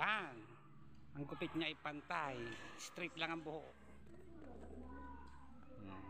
Yan. Ang gupit niya ay pantay. Straight lang ang buhok. Yan.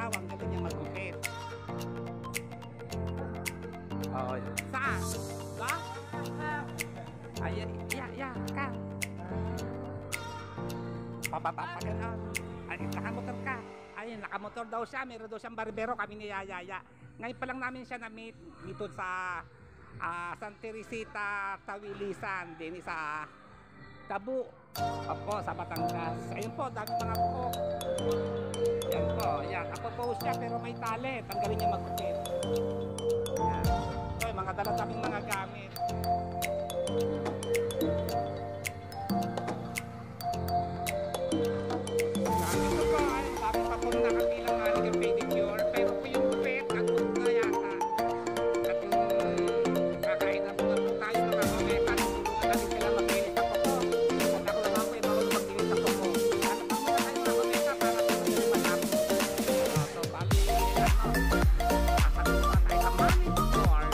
tao, ang galing niya magkupit. Oh, saan? Ba? Ay, ka. Papapapaganon. Ay, nakamotor ka. Ay, nakamotor daw siya. Meron daw siyang barbero. Kami ni Yaya. Ngayon pa lang namin siya na-meet dito sa San Teresita, Tawilisan. Din sa Tabu. Opo, sa Batangas. Ayun po, dami mga po. Yan po, yan. Apo-pose siya pero may talent. Ang galing niya magkupit. Yan. So, yung mga dala-daming mga gamit. Ito po, ay, dami pa po nakabilang ng pedicure. Pero po yung gupit, katulog na yata. At yung kakain na po na po tayo mga kumeta. Tulungan natin sila maglinis sa popo. At ako naman po yung mga maglinis sa popo. At ako muna tayo mga kumeta para po yung matapos. So, bali, kasama tayo sa manicure.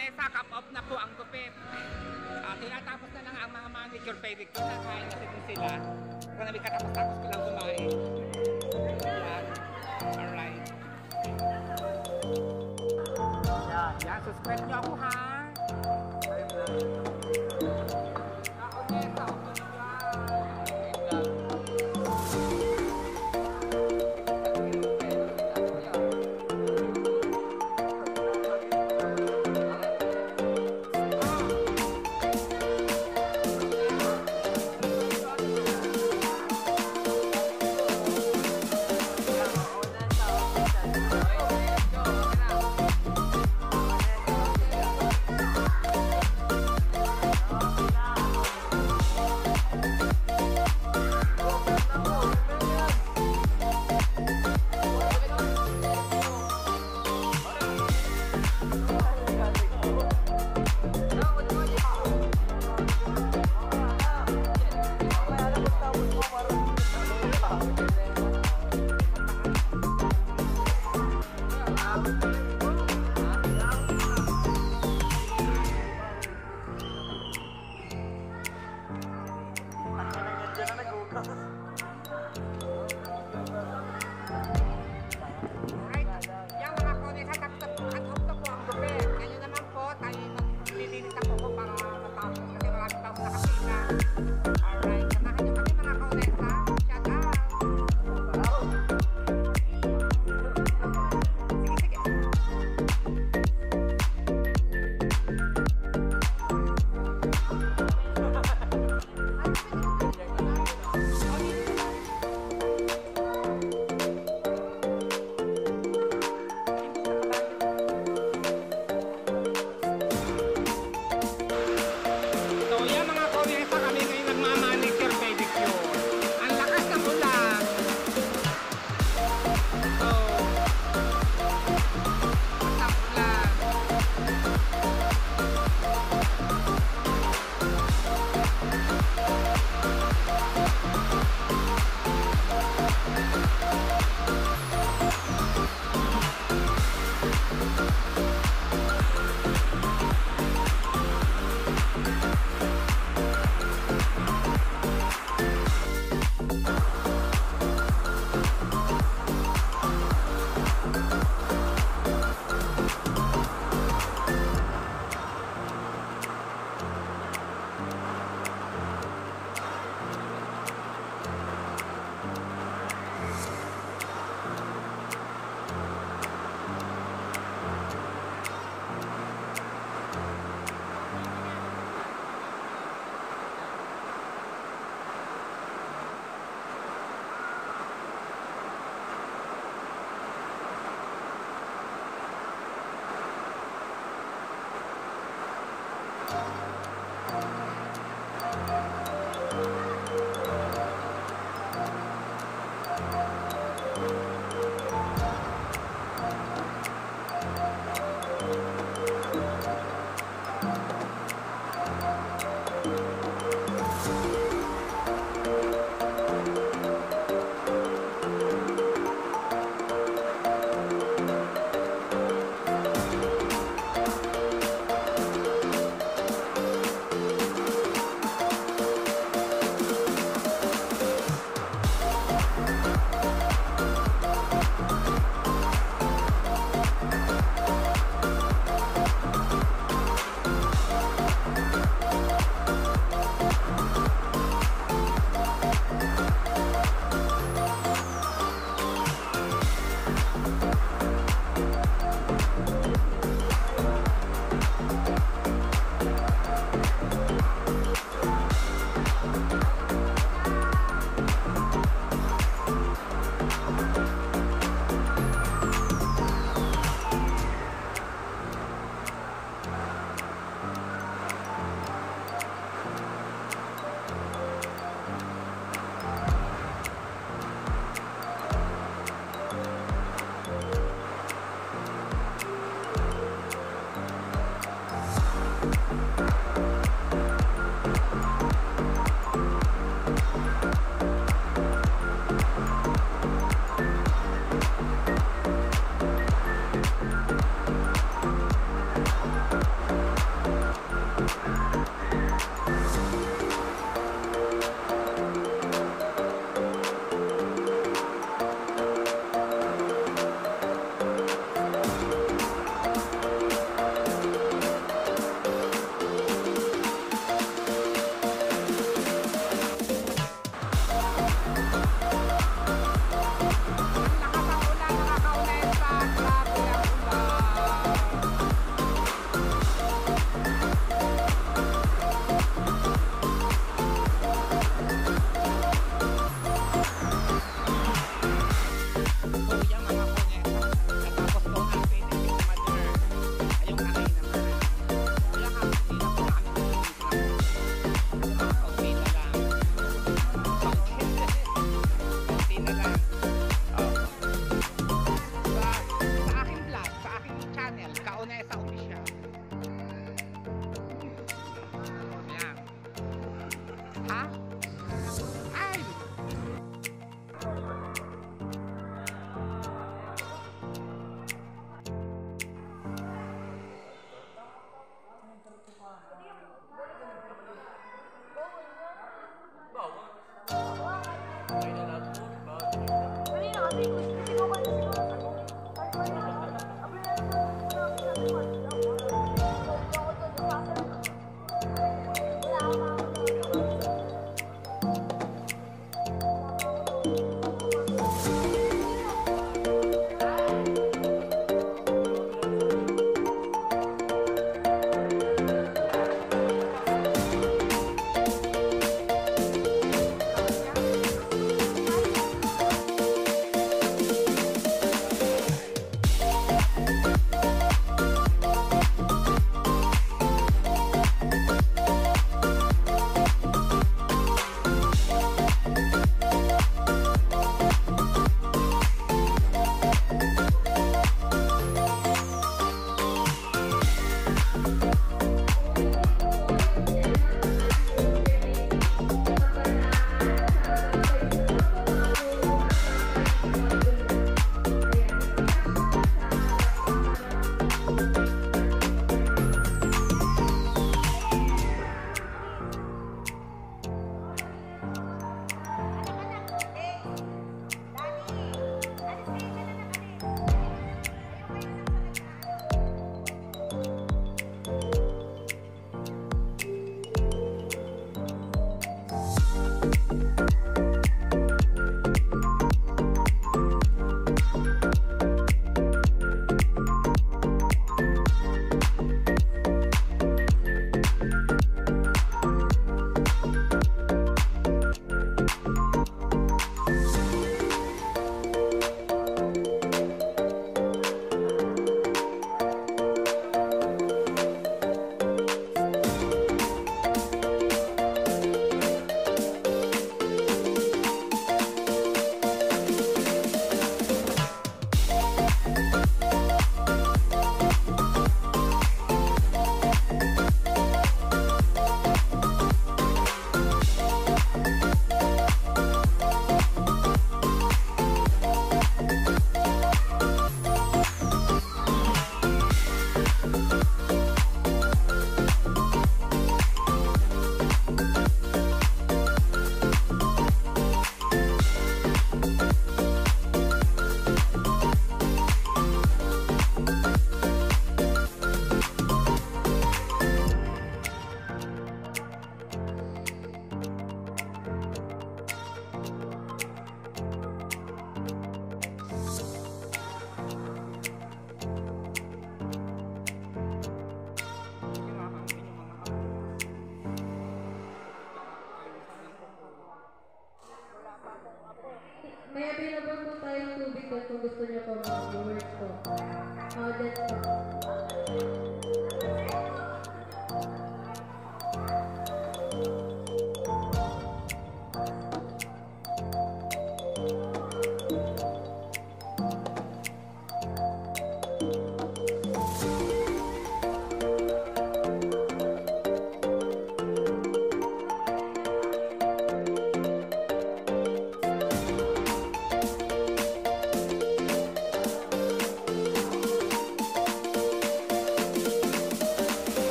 Conesa, cup off na po ang gupit. Tinatapos na lang ang mga manicure pedicure. Nakain na din sila. Kung namin katapos-tapos ko lang kumain. Yan. Alright. Yan, suspend nyo ako ha. Conesa, okay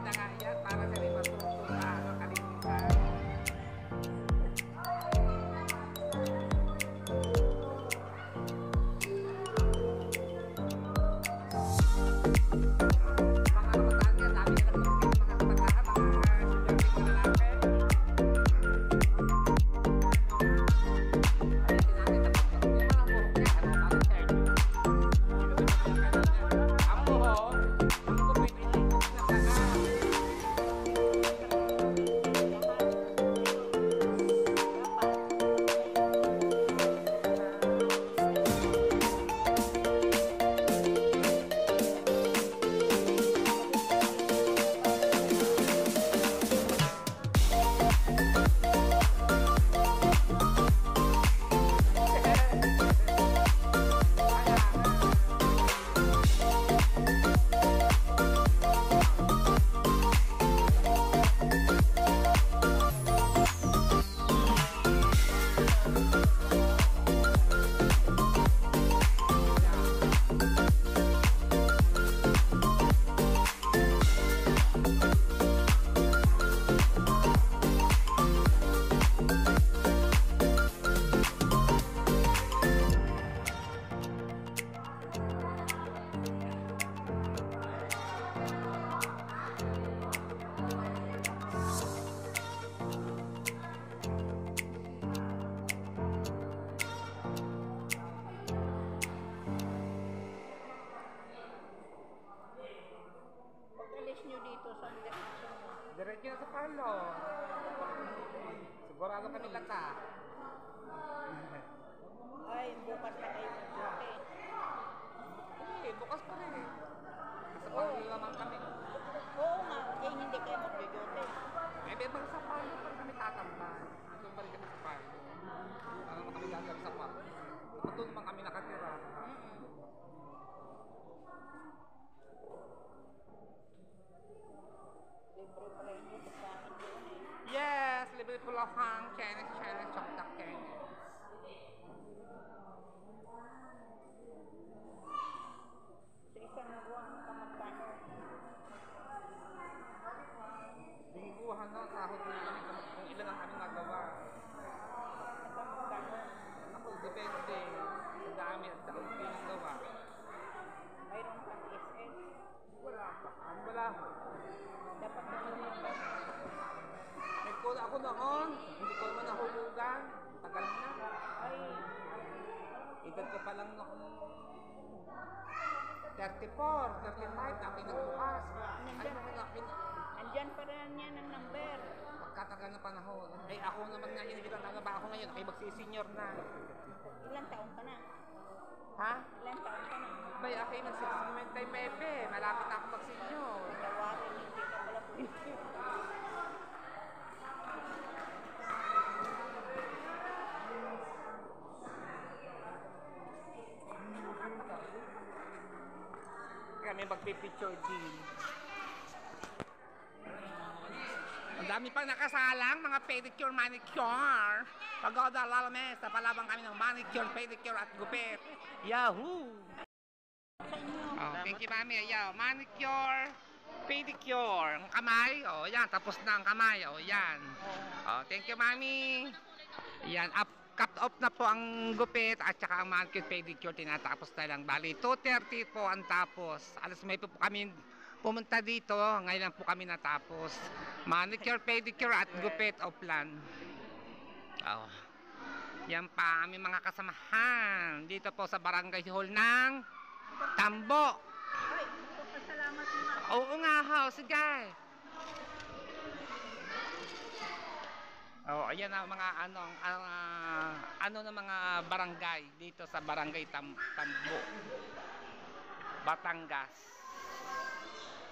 maganda nga yan para sa rin matuto sa kalinisan. Diretso na sa palo. Sigurado kami lata. Ay, bukas na kayo mag-duty. Eh, bukas pa rin eh. Sa palo naman kami. Oo nga, eh hindi kayo mag-duty. Eh, bebang sa palo pa rin kami tatambay. Doon pa rin kami sa palo. Ano naman kami gagawin sa palo. Doon naman kami nakatira. Libre pa rin yung pagkain doon eh. Yes, libre po lang hang, Chinese, chok-tak, Chinese. Sa isang buwan ka magkano? Lingguhan na, sahod na kami kung ilan ang aming nagawa. Ka magkano? Ako, depende. Sa dami at sa pinagawa. Mayroon kang SS. Wala pa. Wala. Dapat na naman ba? Nag-call ako noon. Hindi ko naman nahulugan. Tagal na. Ay, Edad ko pa lang noong 34, 35 na pinagbukas. Ano naman na andyan pa rin yan ang number. pagkatagal ng panahon. Ay ako naman nga yun. Ilang taon na ba ako ngayon? Ay magsisenior na. Ilang taon ka na? Ha? Ilang taon ka na? Bay, okay, mag-60 tayo Pepe. Malapit na ako mag-senior. Tawarin, hindi ka pala pwede. Kami magpipicture din. Ang dami pang nakasalang, mga pedicure, manicure. Pagoda Lalamesa, palabang kami ng manicure, pedicure at gupit. Yahoo! Sa inyo. Oh, thank you, mami. Ayaw, manicure, pedicure. Ang kamay, oh, yan. Tapos na ang kamay, oh, yan. Oh, thank you, mami. Yan, cut off na po ang gupit at saka ang manicure, pedicure. Tinatapos na lang. Bali, 2:30 po ang tapos. Alas may po kami pumunta dito. Ngayon lang po kami natapos. Manicure, pedicure at gupit offline. Oh. Yan pa aming mga kasamahan dito po sa barangay hall ng Tambo. Ay, pasalamat mo nga. Oo nga ho, sige. Oh, ayan ang mga ano na mga barangay dito sa barangay Tambo, Batangas.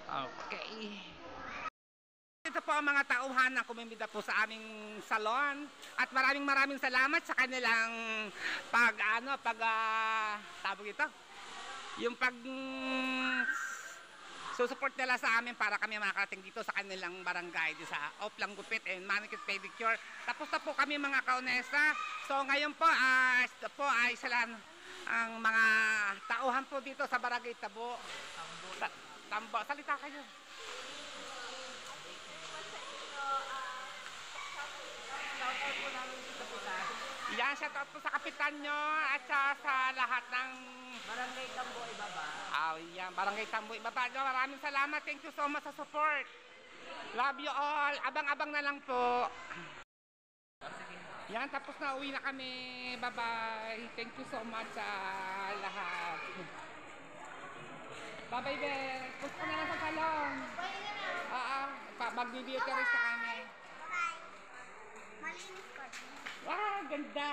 Okay. Ito po ang mga tauhan na kumimida po sa aming salon at maraming salamat sa kanilang tawag ito, yung susupport nila sa amin para kami makarating dito sa kanilang barangay dito sa Oplang Gupit and Manicure Pedicure. Tapos na po kami mga kaunesa. So ngayon po ay sila ang mga tauhan po dito sa barangay Tambo. Salita kayo. shoutout po namin sa Kapitan. Yan, shout out po sa kapitan nyo at sa lahat ng Barangay Tambo, Ibaba. yan, Barangay Tamboy Babado. Maraming salamat. Thank you so much sa support. Love you all. Abang-abang na lang po. Yan, tapos na uwi na kami. Bye-bye. Thank you so much sa lahat. Bye-bye, Beth. Pusto na lang sa salon. Mag-beauty rest na kami. Bye. Malinis ko. Wow, ganda.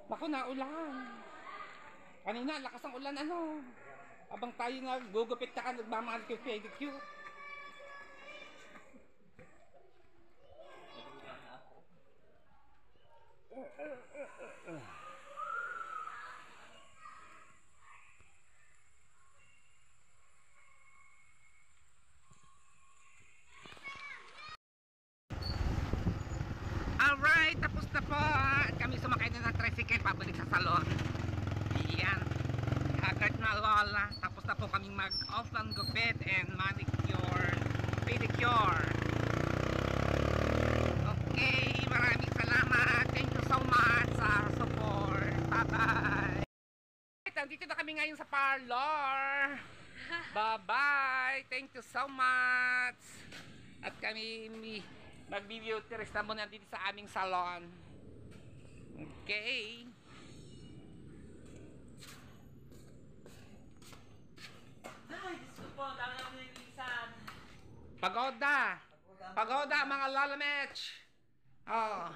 Naku, naulan. Kanina, lakas ang ulan, ano. Abang tayo nagugupit ka, nagmamanicure, pedicure. Alright, tapos na po. Kami sumakay na ng tricycle pabalik sa salon. Yan. Haggard na lola. Tapos na po kaming mag-off ng gupit and manicure, pedicure. Okay, maraming salamat. Thank you so much sa support. Bye-bye. Nandito na kami ngayon sa parlor. Bye-bye. Thank you so much. At kami mag-beauty rest na muna dito sa aming salon. Okay. Ay, Diyos ko po, dami namin nililisan. Pagoda. Pagoda, mga lalamech. Oh.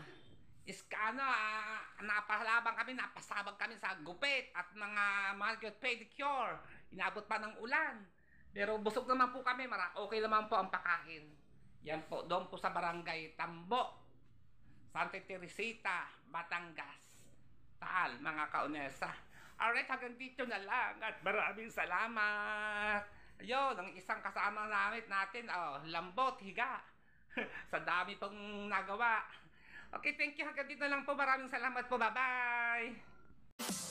Napahalabang kami, napasabag kami sa gupit at mga manicure pedicure. Inabot pa ng ulan. Pero busog naman po kami, okay naman po ang pakain. Yan po, doon po sa Barangay Tambo, Santa Teresita, Batangas, Taal, mga kaunesa. Alright, hanggang dito na lang at maraming salamat. Ayun, ang isang kasama natin, lambot, higa. Sa dami pong nagawa. Okay, thank you. Hanggang dito na lang po. Maraming salamat po. Bye-bye.